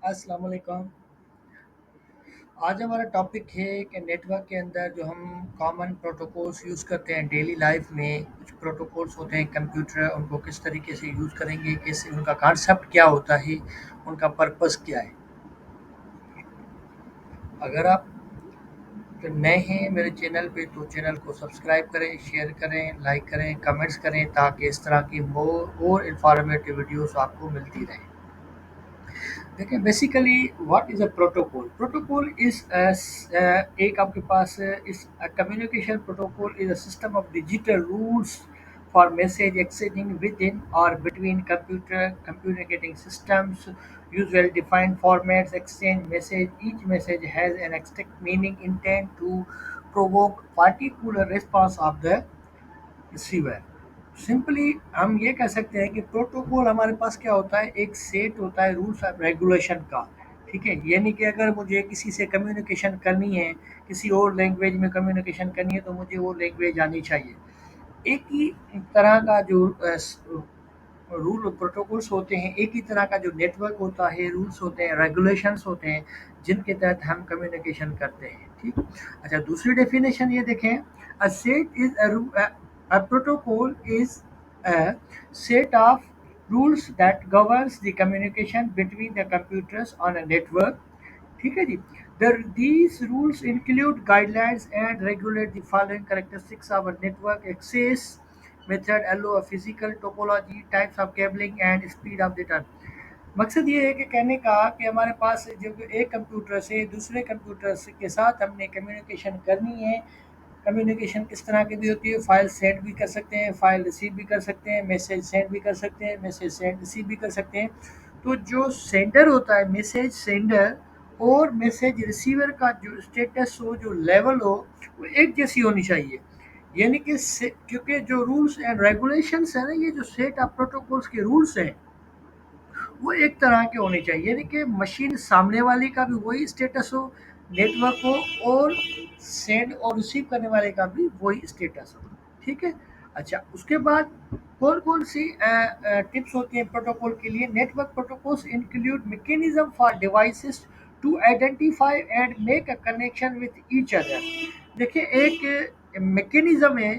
अस्सलाम वालेकुम। आज हमारा टॉपिक है कि नेटवर्क के अंदर जो हम कॉमन प्रोटोकॉल्स यूज़ करते हैं डेली लाइफ में, कुछ प्रोटोकॉल्स होते हैं कंप्यूटर, उनको किस तरीके से यूज़ करेंगे, कैसे उनका कॉन्सेप्ट क्या होता है, उनका पर्पस क्या है। अगर आप नए हैं मेरे चैनल पे तो चैनल को सब्सक्राइब करें, शेयर करें, लाइक करें, कमेंट्स करें ताकि इस तरह की मोर और इन्फॉर्मेटिव वीडियोस आपको मिलती रहें। देखिए basically what is a protocol. Protocol is एक आपके पास इस communication protocol is a system of digital rules for message exchanging within और between computer communicating systems. Usually defined formats exchange message. Each message has an exact meaning intent to provoke particular response of the receiver. Simply हम ये कह सकते हैं कि protocol हमारे पास क्या होता है, एक सेट होता है रूल्स एंड रेगुलेशन का। ठीक है, यानी कि अगर मुझे किसी से कम्युनिकेशन करनी है, किसी और लैंग्वेज में कम्युनिकेशन करनी है तो मुझे वो लैंग्वेज आनी चाहिए। एक ही तरह का जो रूल प्रोटोकॉल्स होते हैं, एक ही तरह का जो नेटवर्क होता है, रूल्स होते हैं, रेगुलेशंस होते हैं जिनके तहत हम कम्युनिकेशन करते हैं। ठीक। अच्छा, दूसरी डेफिनेशन ये देखें, a set is a protocol is a set of rules that governs the communication between the computers on a network. ठीक है जी। These rules include guidelines and regulate the following characteristics of a network: access method, allow a physical topology, types of cabling and speed of data। मकसद ये है कि कहने का कि हमारे पास जब एक कंप्यूटर से दूसरे कंप्यूटर के साथ हमने कम्युनिकेशन करनी है, कम्युनिकेशन किस तरह की भी होती है, फाइल सेंड भी कर सकते हैं, फाइल रिसीव भी कर सकते हैं, मैसेज सेंड भी कर सकते हैं, मैसेज सेंड रिसीव भी कर सकते हैं। तो जो सेंडर होता है, मैसेज सेंडर और मैसेज रिसीवर का जो स्टेटस हो, जो लेवल हो, वो एक जैसी होनी चाहिए। यानी कि क्योंकि जो रूल्स एंड रेगुलेशंस है ना, ये जो सेट ऑफ प्रोटोकॉल्स के रूल्स हैं वो एक तरह के होने चाहिए, यानी कि मशीन सामने वाले का भी वही स्टेटस हो, नेटवर्क हो, और सेंड और रिसीव करने वाले का भी वही स्टेटस हो। ठीक है। अच्छा, उसके बाद कौन कौन सी टिप्स होती हैं प्रोटोकॉल के लिए। Network protocols include mechanism for devices to identify and make a connection with each other. देखिए, एक मैकेनिज्म है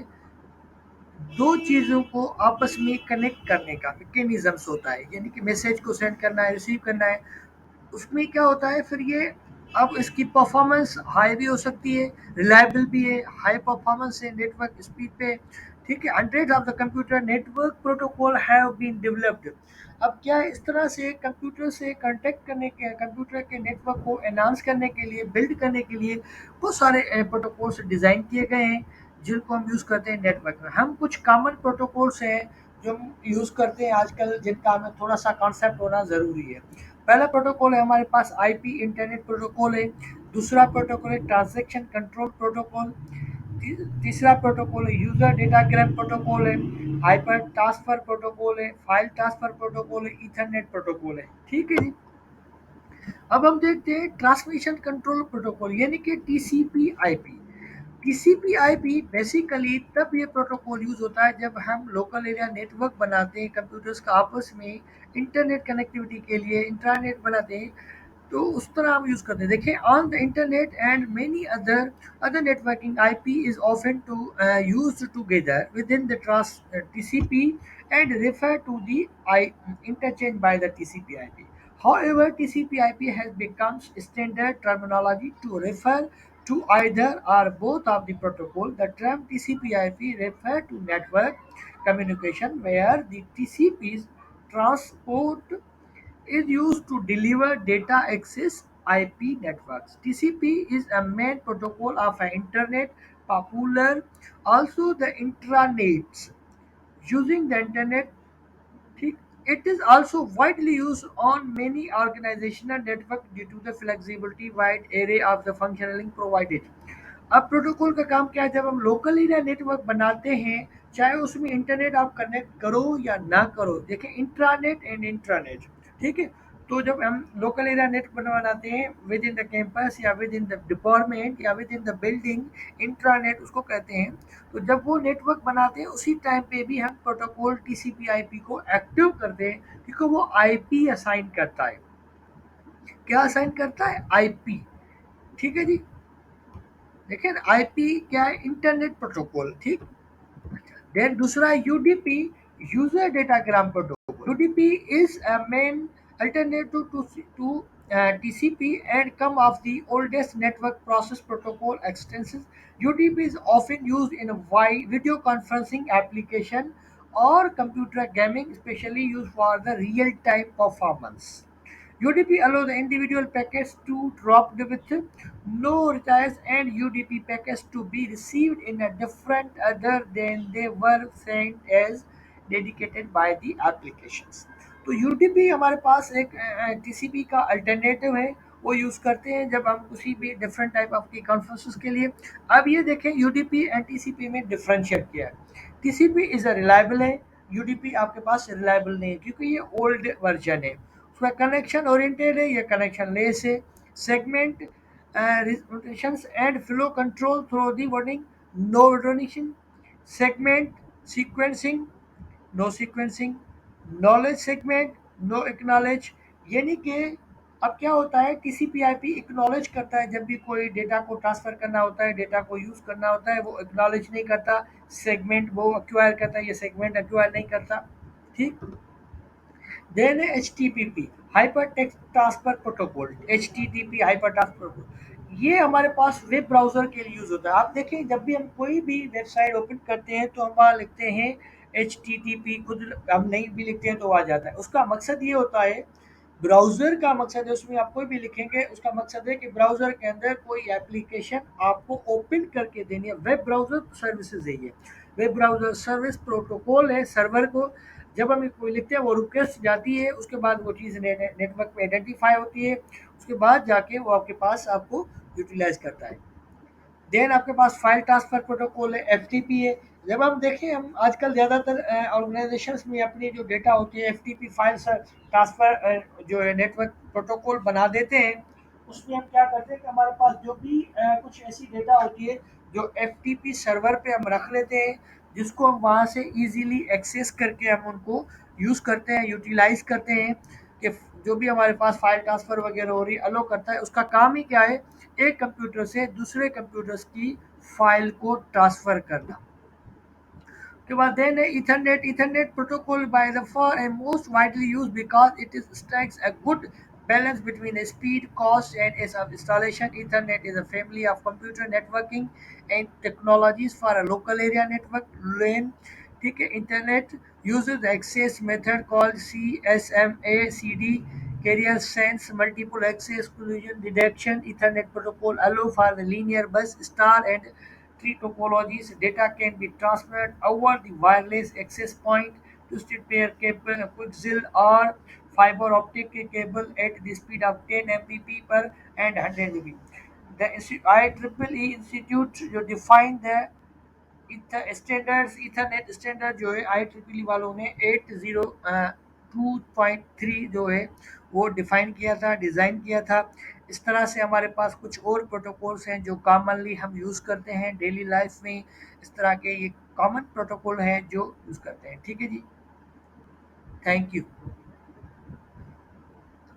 दो चीज़ों को आपस में कनेक्ट करने का, मैकेनिज़्म्स होता है, यानी कि मैसेज को सेंड करना है, रिसीव करना है। उसमें क्या होता है फिर ये, अब इसकी परफॉर्मेंस हाई भी हो सकती है, रिलायबल भी है, हाई परफॉर्मेंस है नेटवर्क स्पीड पे। ठीक है, hundred of the computer network protocol have been developed. अब क्या है, इस तरह से कंप्यूटर से कांटेक्ट करने के, कंप्यूटर के नेटवर्क को एनहांस करने के लिए, बिल्ड करने के लिए बहुत सारे प्रोटोकॉल्स डिज़ाइन किए गए हैं जिनको हम यूज़ करते हैं नेटवर्क में। हम कुछ कॉमन प्रोटोकॉल्स हैं जो हम यूज़ करते हैं आजकल, जिनका हमें थोड़ा सा कॉन्सेप्ट होना ज़रूरी है। पहला प्रोटोकॉल है हमारे पास आईपी इंटरनेट प्रोटोकॉल है। दूसरा प्रोटोकॉल है ट्रांजैक्शन कंट्रोल प्रोटोकॉल। तीसरा प्रोटोकॉल है यूजर डेटाग्राम प्रोटोकॉल है। हाइपर ट्रांसफर प्रोटोकॉल है, फाइल ट्रांसफर प्रोटोकॉल है, ईथरनेट प्रोटोकॉल है। ठीक है जी। अब हम देखते हैं ट्रांसमिशन कंट्रोल प्रोटोकॉल, यानी कि TCP IP. TCP IP basically तब ये प्रोटोकॉल यूज होता है जब हम लोकल एरिया नेटवर्क बनाते हैं, कंप्यूटर्स का आपस में इंटरनेट कनेक्टिविटी के लिए इंट्रानेट बनाते हैं, तो उस तरह हम यूज करते हैं। देखिए, on the internet and many other other networking IP is often to used together with in the TCP and refer to the interchange by the TCP IP. However, TCP IP has become standard terminology to refer to either or both of the protocol. The term TCP IP refer to network communication where the TCP's transport is used to deliver data access IP networks. TCP is a main protocol of an internet, popular also the intranets. Using the internet, it is also widely used on many organizational networks due to the flexibility wide array of the functioning provided. अब protocol का काम क्या है, जब हम local area network बनाते हैं, चाहे उसमें इंटरनेट आप कनेक्ट करो या ना करो। देखें, इंट्रानेट एंड इंट्रानेट। ठीक है, तो जब हम लोकल एरिया नेट बनाते हैं विद इन द कैंपस या विद इन द डिपार्टमेंट या with in the building, intranet उसको कहते हैं। तो जब वो नेटवर्क बनाते हैं उसी टाइम पे भी हम प्रोटोकॉल टीसीपी आईपी को एक्टिव करते हैं, क्योंकि वो आईपी असाइन करता है। क्या असाइन करता है? आईपी। ठीक है जी। देखिए ना, आईपी क्या है? Internet protocol. ठीक। देन दूसरा है UDP, user datagram protocol. UDP is a main alternative to TCP and come of the oldest network process protocol extensions. UDP is often used in wide video conferencing application or computer gaming, especially used for the real-time performance. UDP allows the individual packets to drop with no retires and UDP packets to be received in a different other than they were sent as dedicated by the applications. तो UDP हमारे पास एक TCP का alternative है, वो use करते हैं जब हम किसी भी डिफरेंट टाइप ऑफ की कॉन्फ्रेंसेस के लिए। अब ये देखें यूडीपी एंड टीसीपी में डिफरेंशिएट किया है। टीसीपी इज़ अ रिलायबल है, यूडीपी आपके पास रिलायबल नहीं है क्योंकि ये ओल्ड वर्जन है। उसका कनेक्शन ओरिएंटेड है, ये कनेक्शन लेस है। Segment rotations and flow control through the wording, no rotation, segment sequencing, no sequencing, knowledge segment, no acknowledge. यानी कि अब क्या होता है, टीसीपी आईपी एक्नॉलेज करता है जब भी कोई डेटा को ट्रांसफर करना होता है, डेटा को यूज करना होता है, वो एक्नॉलेज नहीं करता। सेगमेंट वो एक्वायर करता है, ये सेगमेंट एक्वायर नहीं करता। ठीक। देन है HTTP, hyper text transfer protocol. HTTP hyper transfer protocol, ये हमारे पास वेब ब्राउजर के लिए यूज होता है। आप देखें जब भी हम कोई भी वेबसाइट ओपन करते हैं तो हम वहाँ लिखते हैं एच टी टी पी, खुद हम नहीं भी लिखते हैं तो आ जाता है। उसका मकसद ये होता है, ब्राउज़र का मकसद है, उसमें आप कोई भी लिखेंगे उसका मकसद है कि ब्राउज़र के अंदर कोई एप्लीकेशन आपको ओपन करके देनी है। वेब ब्राउज़र सर्विसेज है ये। वेब ब्राउज़र सर्विस प्रोटोकॉल है, सर्वर को जब हम कोई लिखते हैं वो रिक्वेस्ट जाती है, उसके बाद वो चीज़ नेटवर्क पे आइडेंटिफाई होती है, उसके बाद जाके वो आपके पास आपको यूटिलाइज करता है। देन आपके पास फाइल ट्रांसफर प्रोटोकॉल है, एफटीपी है। जब हम देखें, हम आजकल ज़्यादातर ऑर्गेनाइजेशंस में अपनी जो डेटा होती है एफटीपी फाइल ट्रांसफर जो है नेटवर्क प्रोटोकॉल बना देते हैं। उसमें हम क्या करते हैं कि हमारे पास जो भी कुछ ऐसी डेटा होती है जो एफटीपी सर्वर पे हम रख लेते हैं, जिसको हम वहाँ से इजीली एक्सेस करके हम उनको यूज़ करते हैं, यूटिलाइज करते हैं कि जो भी हमारे पास फाइल ट्रांसफ़र वगैरह हो रही है, अलो करता है। उसका काम ही क्या है, एक कंप्यूटर से दूसरे कंप्यूटर्स की फाइल को ट्रांसफ़र करना। उसके बाद देन है Ethernet. Ethernet protocol by the for and most widely use because it is strikes a good balance between speed, cost, and ease of installation. Ethernet is a family of computer networking and technologies for a local area network LAN. ठीक है। Internet uses the access method called CSMA/CD, carrier sense multiple access collision detection. Ethernet protocol allow for the linear bus star and tree topologies. Data can be transferred over the wireless access point, twisted pair cable, coaxial, or fiber optic cable at the speed of 10 Mbps per and 100 Mbps. The IEEE Institute जो define the standards, Ethernet standard जो है IEEE वालों ने 802.3 जो है वो define किया था, डिज़ाइन किया था। इस तरह से हमारे पास कुछ और प्रोटोकॉल्स हैं जो कॉमनली हम यूज़ करते हैं डेली लाइफ में। इस तरह के ये कॉमन प्रोटोकॉल हैं जो यूज़ करते हैं। ठीक है जी, थैंक यू।